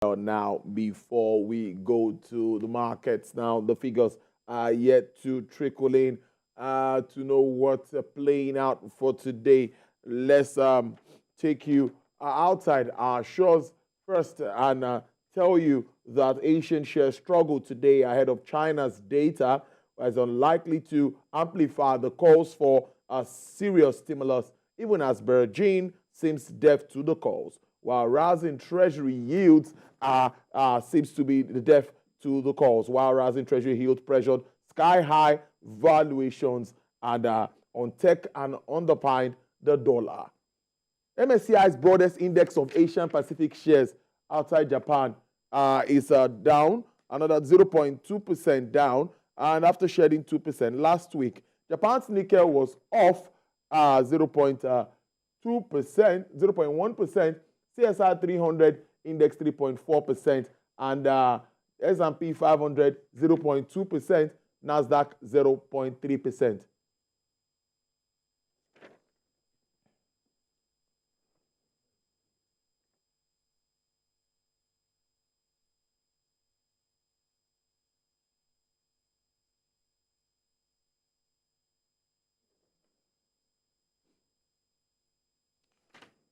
Now, before we go to the markets, now the figures are yet to trickle in to know what's playing out for today. Let's take you outside our shores first and tell you that Asian shares struggled today ahead of China's data, as unlikely to amplify the calls for a serious stimulus, even as Beijing seems deaf to the calls, while rising treasury yields seems to be deaf to the calls, while rising treasury yields pressured sky-high valuations and on tech and underpinned the dollar. MSCI's broadest index of Asian Pacific shares outside Japan is down, another 0.2% down, and after shedding 2% last week. Japan's Nikkei was off 0.1%, CSI 300 index 3.4%, and S&P 500 0.2%, Nasdaq 0.3%.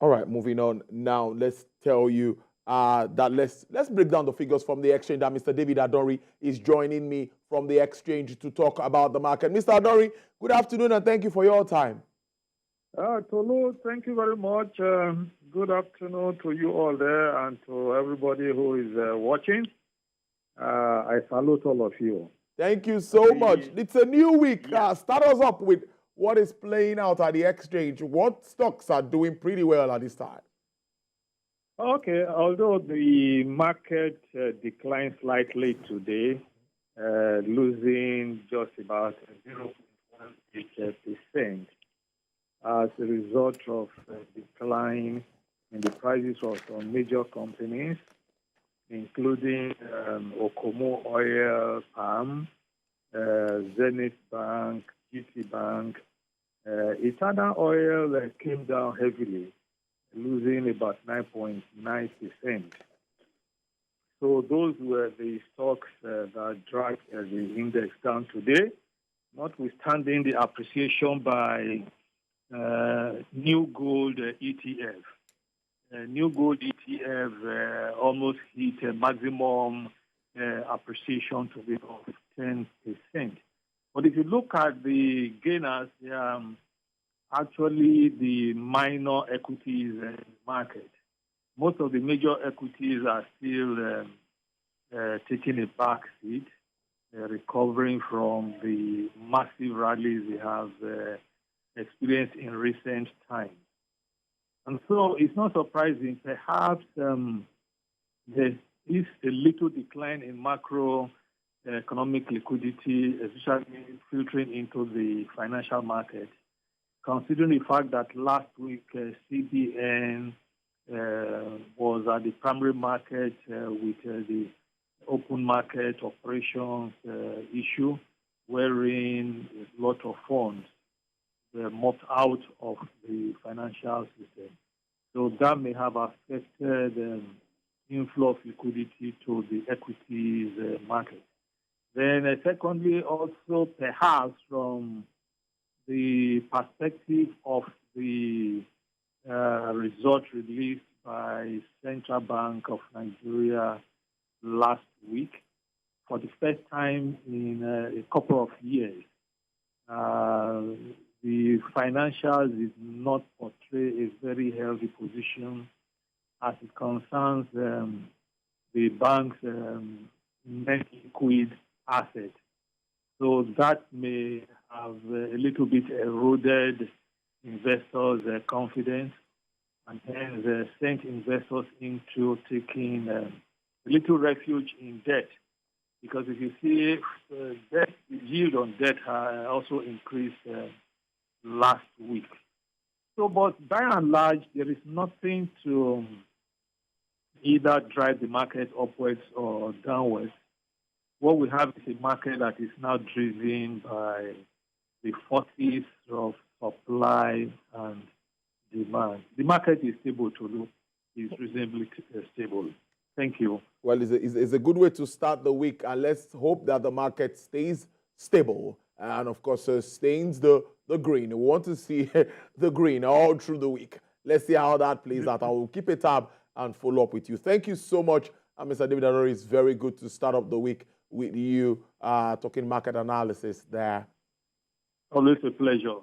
All right, moving on. Now, let's tell you that let's break down the figures from the exchange. That Mr. David Adonri is joining me from the exchange to talk about the market. Mr. Adonri, good afternoon and thank you for your time. Tolu, thank you very much. Good afternoon to you all there and to everybody who is watching. I salute all of you. Thank you so much. It's a new week. Start us up with what is playing out at the exchange. What stocks are doing pretty well at this time? Okay, although the market declined slightly today, losing just about 0.1% as a result of decline in the prices of some major companies, including Okomo Oil, Palm, Zenith Bank, GT Bank. Eternal Oil came down heavily, losing about 9.9%. So those were the stocks that dragged the index down today, notwithstanding the appreciation by New Gold ETF. New Gold ETF almost hit a maximum appreciation to be of 10%. But if you look at the gainers, actually the minor equities market. Most of the major equities are still taking a back seat, recovering from the massive rallies we have experienced in recent times. And so it's not surprising. Perhaps there is a little decline in macroeconomic liquidity, especially filtering into the financial market, considering the fact that last week CBN was at the primary market with the open market operations issue, wherein a lot of funds were mopped out of the financial system. So that may have affected inflow of liquidity to the equities market. Then secondly, also perhaps from the perspective of the result released by Central Bank of Nigeria last week, for the first time in a couple of years, the financials did not portray a very healthy position as it concerns the bank's net liquid asset. So that may have a little bit eroded investors' confidence and hence sent investors into taking a little refuge in debt. Because if you see, debt, the yield on debt also increased last week. So, but by and large, there is nothing to either drive the market upwards or downwards. What we have is a market that is now driven by the forces of supply and demand. The market is stable to look, is reasonably stable. Thank you. Well, it's a good way to start the week, and let's hope that the market stays stable and, of course, sustains the green. We want to see the green all through the week. Let's see how that plays out. I will keep a tab and follow up with you. Thank you so much, Mr. David Adonri. It's very good to start up the week with you talking market analysis there. Always a pleasure.